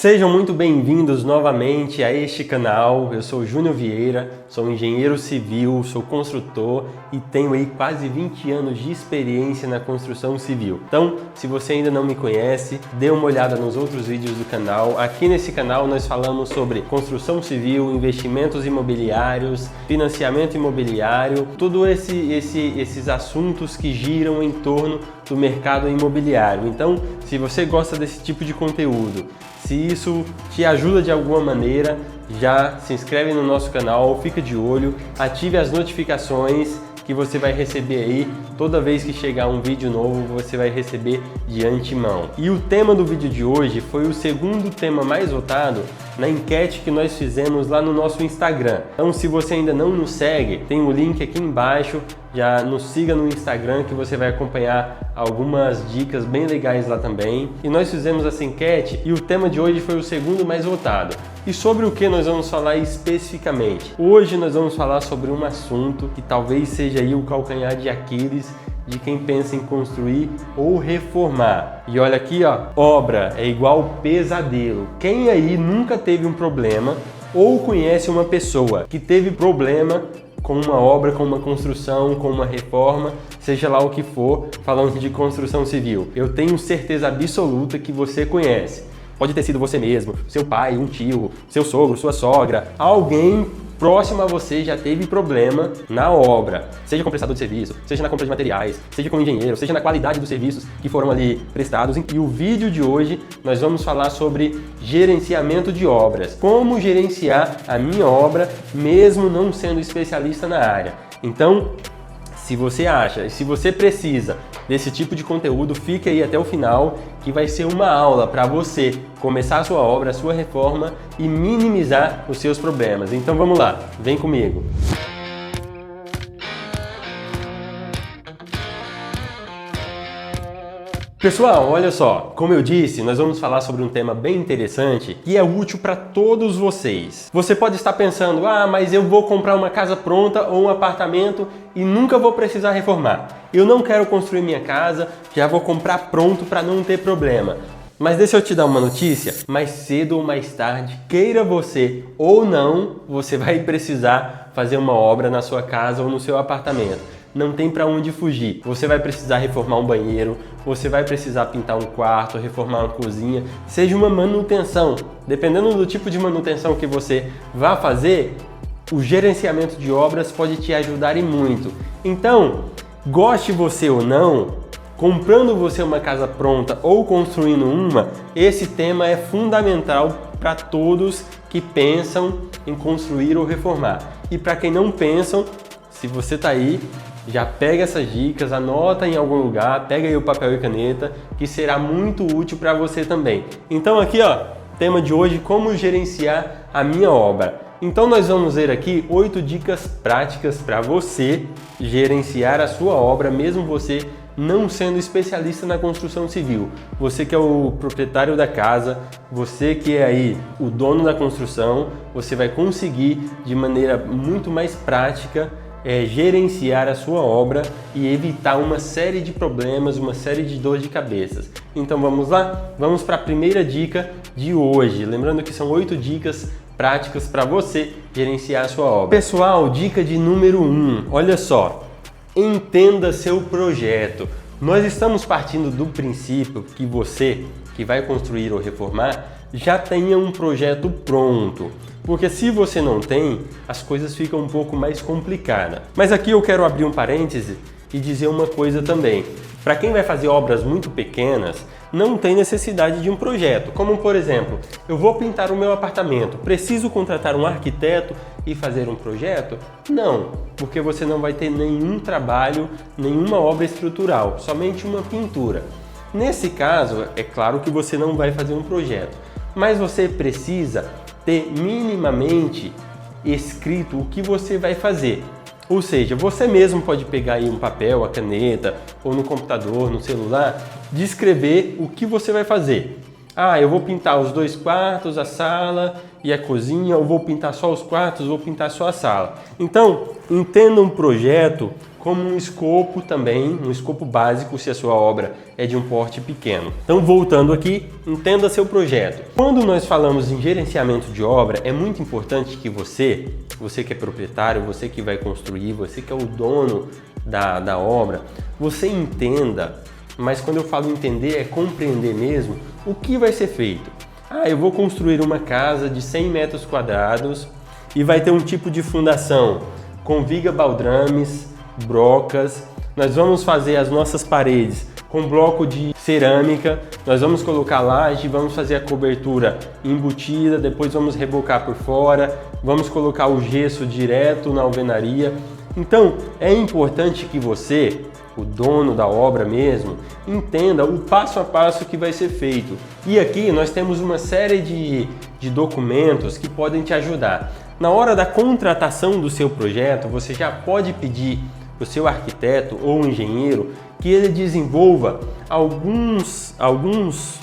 Sejam muito bem-vindos novamente a este canal. Eu sou Júnior Vieira, sou engenheiro civil, sou construtor e tenho aí quase 20 anos de experiência na construção civil. Então, se você ainda não me conhece, dê uma olhada nos outros vídeos do canal. Aqui nesse canal nós falamos sobre construção civil, investimentos imobiliários, financiamento imobiliário, todos esses assuntos que giram em torno do mercado imobiliário. Então, se você gosta desse tipo de conteúdo, se isso te ajuda de alguma maneira, já se inscreve no nosso canal, fica de olho, ative as notificações que você vai receber aí. Toda vez que chegar um vídeo novo, você vai receber de antemão. E o tema do vídeo de hoje foi o segundo tema mais votado na enquete que nós fizemos lá no nosso Instagram. Então, se você ainda não nos segue, tem o link aqui embaixo. Já nos siga no Instagram que você vai acompanhar algumas dicas bem legais lá também. E nós fizemos essa enquete e o tema de hoje foi o segundo mais votado. E sobre o que nós vamos falar especificamente? Hoje nós vamos falar sobre um assunto que talvez seja aí o calcanhar de Aquiles de quem pensa em construir ou reformar. E olha aqui, ó, obra é igual pesadelo. Quem aí nunca teve um problema ou conhece uma pessoa que teve problema com uma obra, com uma construção, com uma reforma, seja lá o que for, falando de construção civil? Eu tenho certeza absoluta que você conhece. Pode ter sido você mesmo, seu pai, um tio, seu sogro, sua sogra, alguém próximo a você já teve problema na obra, seja com prestador de serviço, seja na compra de materiais, seja com engenheiro, seja na qualidade dos serviços que foram ali prestados. E o vídeo de hoje nós vamos falar sobre gerenciamento de obras, como gerenciar a minha obra mesmo não sendo especialista na área. Então, se você acha e se você precisa desse tipo de conteúdo, fique aí até o final, que vai ser uma aula para você começar a sua obra, a sua reforma e minimizar os seus problemas. Então vamos lá, vem comigo! Pessoal, olha só, como eu disse, nós vamos falar sobre um tema bem interessante que é útil para todos vocês. Você pode estar pensando, mas eu vou comprar uma casa pronta ou um apartamento e nunca vou precisar reformar. Eu não quero construir minha casa, já vou comprar pronto para não ter problema. Mas deixa eu te dar uma notícia, mais cedo ou mais tarde, queira você ou não, você vai precisar fazer uma obra na sua casa ou no seu apartamento. Não tem para onde fugir. Você vai precisar reformar um banheiro, você vai precisar pintar um quarto, reformar uma cozinha, seja uma manutenção. Dependendo do tipo de manutenção que você vá fazer, o gerenciamento de obras pode te ajudar e muito. Então, goste você ou não, comprando você uma casa pronta ou construindo uma, esse tema é fundamental para todos que pensam em construir ou reformar. E para quem não pensam, se você está aí, já pega essas dicas, anota em algum lugar, pega aí o papel e caneta, que será muito útil para você também. Então aqui, ó, tema de hoje, como gerenciar a minha obra. Então nós vamos ver aqui 8 dicas práticas para você gerenciar a sua obra, mesmo você não sendo especialista na construção civil. Você que é o proprietário da casa, você que é aí o dono da construção, você vai conseguir de maneira muito mais prática gerenciar a sua obra e evitar uma série de problemas, uma série de dor de cabeças. Então vamos lá? Vamos para a primeira dica de hoje. Lembrando que são 8 dicas práticas para você gerenciar a sua obra. Pessoal, dica de número 1. Olha só, entenda seu projeto. Nós estamos partindo do princípio que você, que vai construir ou reformar, já tenha um projeto pronto. Porque se você não tem, as coisas ficam um pouco mais complicadas. Mas aqui eu quero abrir um parêntese e dizer uma coisa também. Para quem vai fazer obras muito pequenas, não tem necessidade de um projeto. Como por exemplo, eu vou pintar o meu apartamento, preciso contratar um arquiteto e fazer um projeto? Não, porque você não vai ter nenhum trabalho, nenhuma obra estrutural, somente uma pintura. Nesse caso, é claro que você não vai fazer um projeto, mas você precisa ter minimamente escrito o que você vai fazer. Ou seja, você mesmo pode pegar aí um papel, a caneta, ou no computador, no celular, descrever o que você vai fazer. Ah, eu vou pintar os 2 quartos, a sala e a cozinha, ou vou pintar só os quartos, vou pintar só a sala. Então, entenda um projeto como um escopo também, um escopo básico se a sua obra é de um porte pequeno. Então, voltando aqui, entenda seu projeto. Quando nós falamos em gerenciamento de obra, é muito importante que você que é proprietário, você que vai construir, você que é o dono da obra, você entenda, mas quando eu falo entender, é compreender mesmo o que vai ser feito. Ah, eu vou construir uma casa de 100 metros quadrados e vai ter um tipo de fundação com viga baldrames, brocas. Nós vamos fazer as nossas paredes com bloco de cerâmica, nós vamos colocar laje, vamos fazer a cobertura embutida, depois vamos rebocar por fora, vamos colocar o gesso direto na alvenaria. Então, é importante que você, o dono da obra mesmo, entenda o passo a passo que vai ser feito. E aqui nós temos uma série de documentos que podem te ajudar. Na hora da contratação do seu projeto, você já pode pedir para o seu arquiteto ou engenheiro que ele desenvolva alguns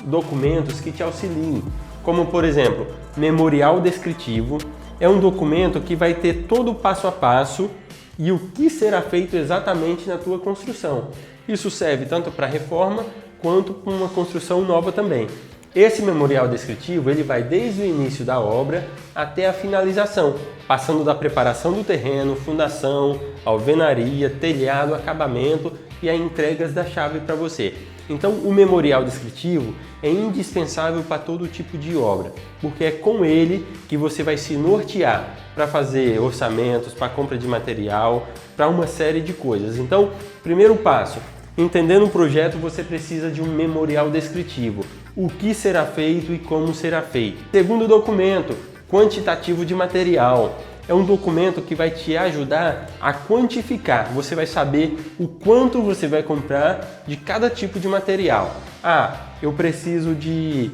documentos que te auxiliem, como por exemplo, memorial descritivo. É um documento que vai ter todo o passo a passo e o que será feito exatamente na tua construção. Isso serve tanto para reforma quanto para uma construção nova também. Esse memorial descritivo ele vai desde o início da obra até a finalização, passando da preparação do terreno, fundação, alvenaria, telhado, acabamento e as entregas da chave para você. Então o memorial descritivo é indispensável para todo tipo de obra, porque é com ele que você vai se nortear para fazer orçamentos, para compra de material, para uma série de coisas. Então, primeiro passo, entendendo o projeto, você precisa de um memorial descritivo, o que será feito e como será feito. Segundo documento, quantitativo de material. É um documento que vai te ajudar a quantificar. Você vai saber o quanto você vai comprar de cada tipo de material. Ah, eu preciso de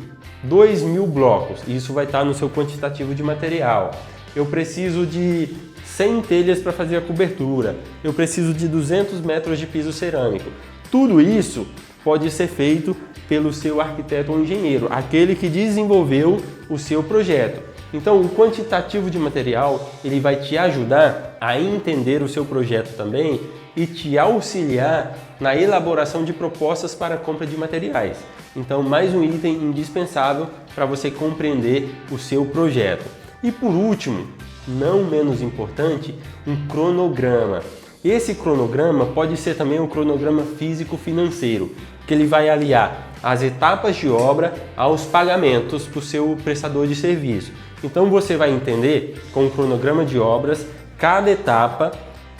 2.000 blocos. Isso vai estar no seu quantitativo de material. Eu preciso de 100 telhas para fazer a cobertura. Eu preciso de 200 metros de piso cerâmico. Tudo isso pode ser feito pelo seu arquiteto ou engenheiro, aquele que desenvolveu o seu projeto. Então, o quantitativo de material, ele vai te ajudar a entender o seu projeto também e te auxiliar na elaboração de propostas para a compra de materiais. Então, mais um item indispensável para você compreender o seu projeto. E por último, não menos importante, um cronograma. Esse cronograma pode ser também um cronograma físico-financeiro, que ele vai aliar as etapas de obra aos pagamentos para o seu prestador de serviço. Então você vai entender com o cronograma de obras cada etapa,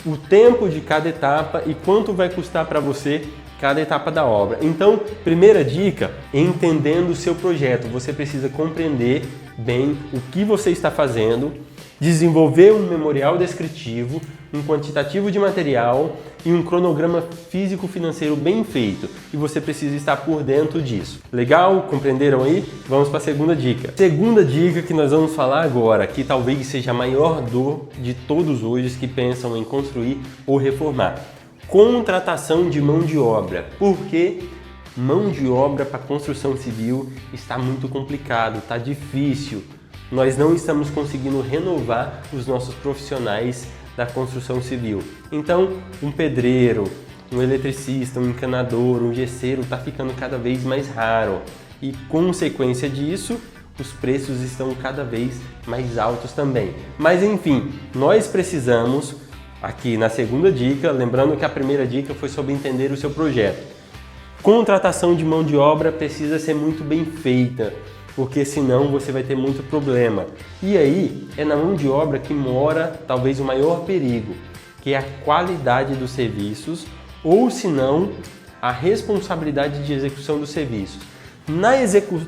o tempo de cada etapa e quanto vai custar para você cada etapa da obra. Então, primeira dica, entendendo o seu projeto, você precisa compreender bem o que você está fazendo, desenvolver um memorial descritivo, um quantitativo de material e um cronograma físico-financeiro bem feito. E você precisa estar por dentro disso. Legal? Compreenderam aí? Vamos para a segunda dica. Segunda dica que nós vamos falar agora, que talvez seja a maior dor de todos hoje que pensam em construir ou reformar. Contratação de mão de obra. Porque mão de obra para construção civil está muito complicado, está difícil. Nós não estamos conseguindo renovar os nossos profissionais da construção civil. Então, um pedreiro, um eletricista, um encanador, um gesseiro está ficando cada vez mais raro. E, consequência disso, os preços estão cada vez mais altos também. Mas, enfim, nós precisamos, aqui na segunda dica, lembrando que a primeira dica foi sobre entender o seu projeto. Contratação de mão de obra precisa ser muito bem feita, porque senão você vai ter muito problema. E aí é na mão de obra que mora talvez o maior perigo, que é a qualidade dos serviços, ou se não, a responsabilidade de execução dos serviços.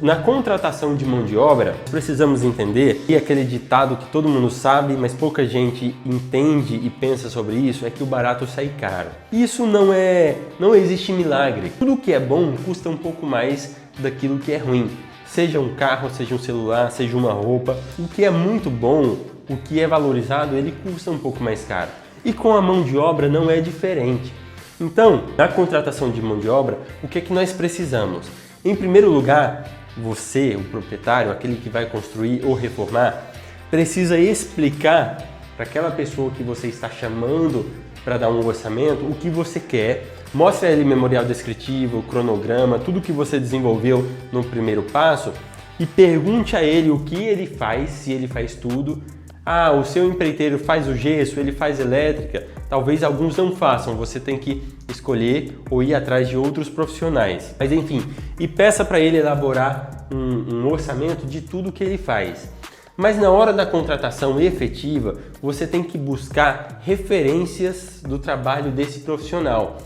Na contratação de mão de obra, precisamos entender, e aquele ditado que todo mundo sabe, mas pouca gente entende e pensa sobre isso, é que o barato sai caro. Isso não existe milagre. Tudo que é bom custa um pouco mais daquilo que é ruim. Seja um carro, seja um celular, seja uma roupa. O que é muito bom, o que é valorizado, ele custa um pouco mais caro. E com a mão de obra não é diferente. Então, na contratação de mão de obra, o que é que nós precisamos? Em primeiro lugar, você, o proprietário, aquele que vai construir ou reformar, precisa explicar para aquela pessoa que você está chamando para dar um orçamento o que você quer. Mostre a ele memorial descritivo, cronograma, tudo que você desenvolveu no primeiro passo e pergunte a ele o que ele faz, se ele faz tudo. Ah, o seu empreiteiro faz o gesso, ele faz elétrica. Talvez alguns não façam, você tem que escolher ou ir atrás de outros profissionais. Mas enfim, e peça para ele elaborar um orçamento de tudo que ele faz. Mas na hora da contratação efetiva, você tem que buscar referências do trabalho desse profissional.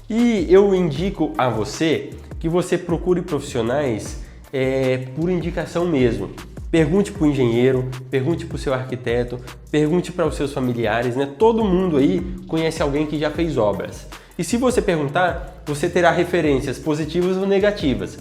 E eu indico a você que você procure profissionais por indicação mesmo. Pergunte para o engenheiro, pergunte para o seu arquiteto, pergunte para os seus familiares, né? Todo mundo aí conhece alguém que já fez obras. E se você perguntar, você terá referências positivas ou negativas.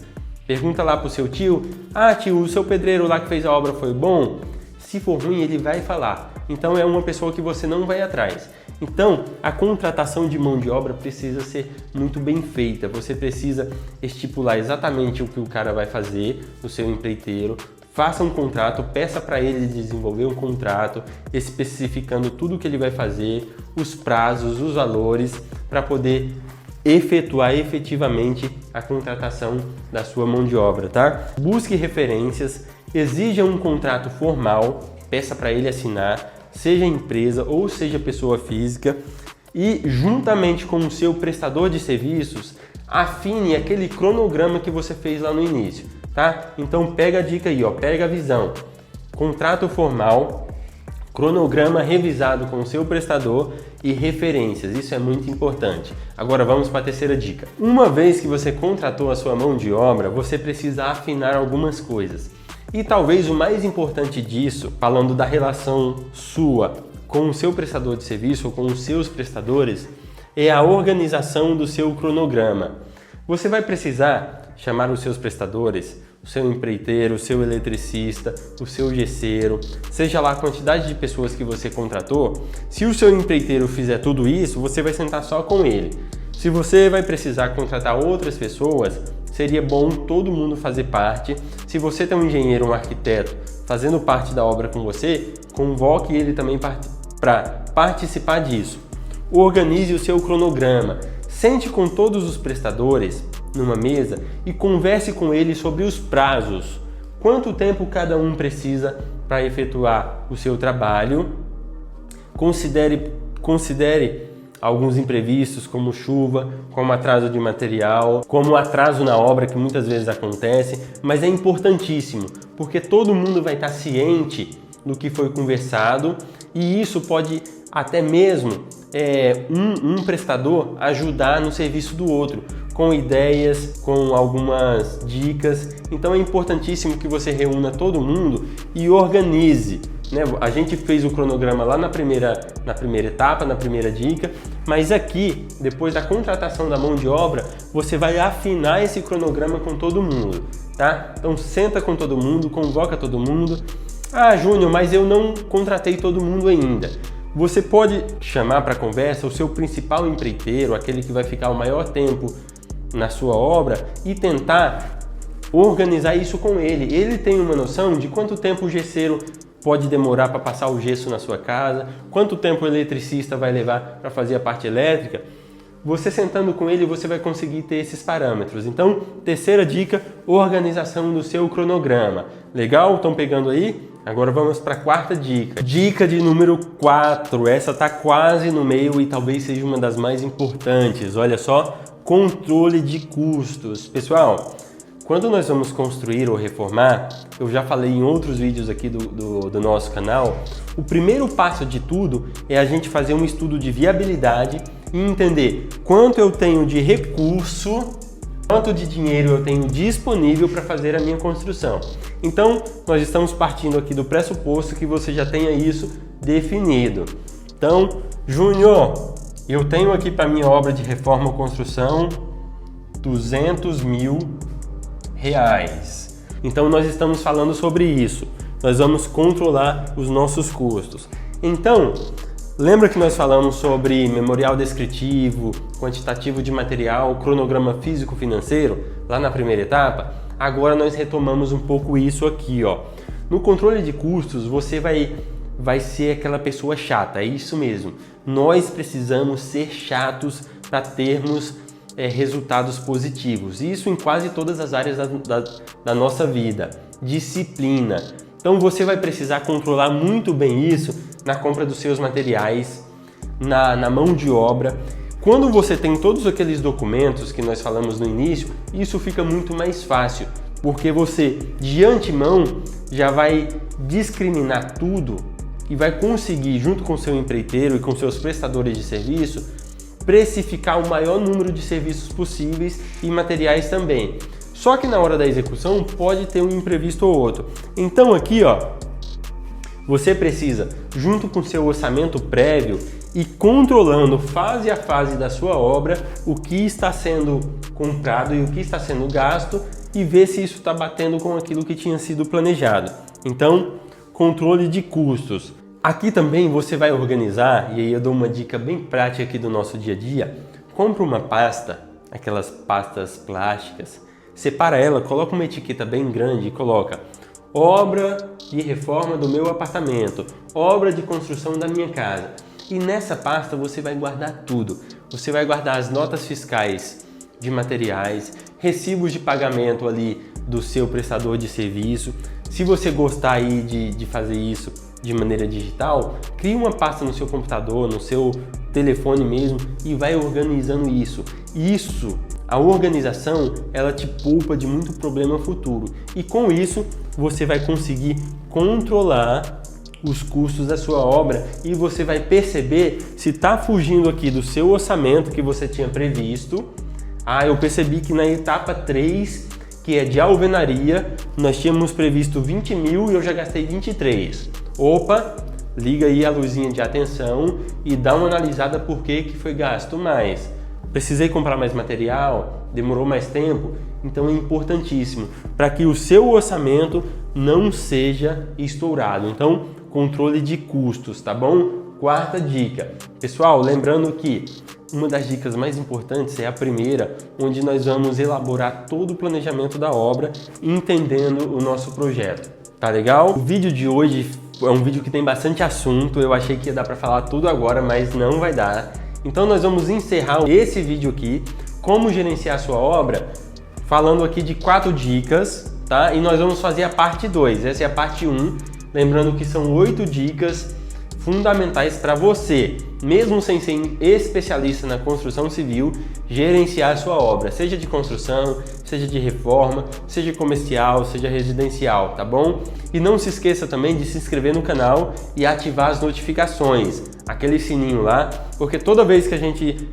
Pergunta lá para o seu tio, ah tio, o seu pedreiro lá que fez a obra foi bom? Se for ruim, ele vai falar. Então é uma pessoa que você não vai atrás. Então, a contratação de mão de obra precisa ser muito bem feita. Você precisa estipular exatamente o que o cara vai fazer, o seu empreiteiro. Faça um contrato, peça para ele desenvolver um contrato, especificando tudo o que ele vai fazer, os prazos, os valores, para poder efetuar efetivamente a contratação da sua mão de obra, tá? Busque referências, exija um contrato formal, peça para ele assinar, seja empresa ou seja pessoa física, e juntamente com o seu prestador de serviços, afine aquele cronograma que você fez lá no início, tá? Então pega a dica aí, ó, pega a visão. Contrato formal, cronograma revisado com o seu prestador e referências, isso é muito importante. Agora vamos para a terceira dica. Uma vez que você contratou a sua mão de obra, você precisa afinar algumas coisas. E talvez o mais importante disso, falando da relação sua com o seu prestador de serviço ou com os seus prestadores, é a organização do seu cronograma. Você vai precisar chamar os seus prestadores, o seu empreiteiro, o seu eletricista, o seu gesseiro, seja lá a quantidade de pessoas que você contratou. Se o seu empreiteiro fizer tudo isso, você vai sentar só com ele. Se você vai precisar contratar outras pessoas, seria bom todo mundo fazer parte. Se você tem um engenheiro, um arquiteto fazendo parte da obra com você, convoque ele também para participar disso. Organize o seu cronograma. Sente com todos os prestadores numa mesa e converse com eles sobre os prazos. Quanto tempo cada um precisa para efetuar o seu trabalho. Considere alguns imprevistos, como chuva, como atraso de material, como atraso na obra, que muitas vezes acontece, mas é importantíssimo, porque todo mundo vai estar ciente do que foi conversado e isso pode até mesmo um prestador ajudar no serviço do outro, com ideias, com algumas dicas. Então é importantíssimo que você reúna todo mundo e organize. A gente fez o cronograma lá na primeira etapa, na primeira dica, mas aqui, depois da contratação da mão de obra, você vai afinar esse cronograma com todo mundo, tá? Então senta com todo mundo, convoca todo mundo. Ah, Júnior, mas eu não contratei todo mundo ainda. Você pode chamar para conversa o seu principal empreiteiro, aquele que vai ficar o maior tempo na sua obra, e tentar organizar isso com ele. Ele tem uma noção de quanto tempo o gesseiro pode demorar para passar o gesso na sua casa, quanto tempo o eletricista vai levar para fazer a parte elétrica. Você sentando com ele, você vai conseguir ter esses parâmetros. Então, terceira dica, organização do seu cronograma. Legal? Estão pegando aí? Agora vamos para a quarta dica. Dica de número 4. Essa está quase no meio e talvez seja uma das mais importantes. Olha só, controle de custos. Pessoal, quando nós vamos construir ou reformar, eu já falei em outros vídeos aqui do nosso canal, o primeiro passo de tudo é a gente fazer um estudo de viabilidade e entender quanto eu tenho de recurso, quanto de dinheiro eu tenho disponível para fazer a minha construção. Então, nós estamos partindo aqui do pressuposto que você já tenha isso definido. Então, Júnior, eu tenho aqui para minha obra de reforma ou construção R$200 mil. Então nós estamos falando sobre isso. Nós vamos controlar os nossos custos. Então, lembra que nós falamos sobre memorial descritivo, quantitativo de material, cronograma físico-financeiro, lá na primeira etapa? Agora nós retomamos um pouco isso aqui, ó. No controle de custos, você vai ser aquela pessoa chata, é isso mesmo. Nós precisamos ser chatos para termos resultados positivos. Isso em quase todas as áreas da nossa vida. Disciplina. Então você vai precisar controlar muito bem isso na compra dos seus materiais, na mão de obra. Quando você tem todos aqueles documentos que nós falamos no início, isso fica muito mais fácil, porque você de antemão já vai discriminar tudo e vai conseguir, junto com seu empreiteiro e com seus prestadores de serviço, precificar o maior número de serviços possíveis e materiais também. Só que na hora da execução pode ter um imprevisto ou outro. Então aqui, ó, você precisa, junto com seu orçamento prévio e controlando fase a fase da sua obra, o que está sendo comprado e o que está sendo gasto e ver se isso está batendo com aquilo que tinha sido planejado. Então, controle de custos. Aqui também você vai organizar, e aí eu dou uma dica bem prática aqui do nosso dia a dia. Compra uma pasta, aquelas pastas plásticas, separa ela, coloca uma etiqueta bem grande e coloca obra de reforma do meu apartamento, obra de construção da minha casa. E nessa pasta você vai guardar tudo. Você vai guardar as notas fiscais de materiais, recibos de pagamento ali do seu prestador de serviço. Se você gostar aí de fazer isso de maneira digital, crie uma pasta no seu computador, no seu telefone mesmo e vai organizando isso. A organização, ela te poupa de muito problema futuro. E com isso, você vai conseguir controlar os custos da sua obra e você vai perceber se está fugindo aqui do seu orçamento que você tinha previsto. Eu percebi que na etapa 3, que é de alvenaria, nós tínhamos previsto 20 mil e eu já gastei 23. Opa, liga aí a luzinha de atenção e dá uma analisada por que foi gasto mais. Precisei comprar mais material? Demorou mais tempo? Então é importantíssimo para que o seu orçamento não seja estourado. Então, controle de custos, tá bom? Quarta dica. Pessoal, lembrando que uma das dicas mais importantes é a primeira, onde nós vamos elaborar todo o planejamento da obra, entendendo o nosso projeto. Tá legal? O vídeo de hoje é um vídeo que tem bastante assunto, eu achei que ia dar para falar tudo agora, mas não vai dar. Então nós vamos encerrar esse vídeo aqui, como gerenciar a sua obra, falando aqui de 4 dicas, tá? E nós vamos fazer a parte 2, essa é a parte 1, lembrando que são 8 dicas fundamentais para você, mesmo sem ser especialista na construção civil, gerenciar a sua obra, seja de construção, seja de reforma, seja comercial, seja residencial, tá bom? E não se esqueça também de se inscrever no canal e ativar as notificações, aquele sininho lá, porque toda vez que a gente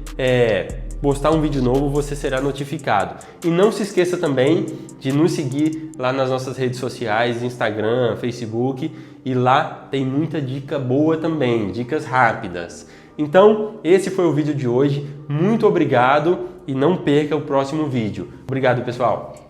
postar um vídeo novo, você será notificado. E não se esqueça também de nos seguir lá nas nossas redes sociais, Instagram, Facebook, e lá tem muita dica boa também, dicas rápidas. Então, esse foi o vídeo de hoje. Muito obrigado e não perca o próximo vídeo. Obrigado, pessoal!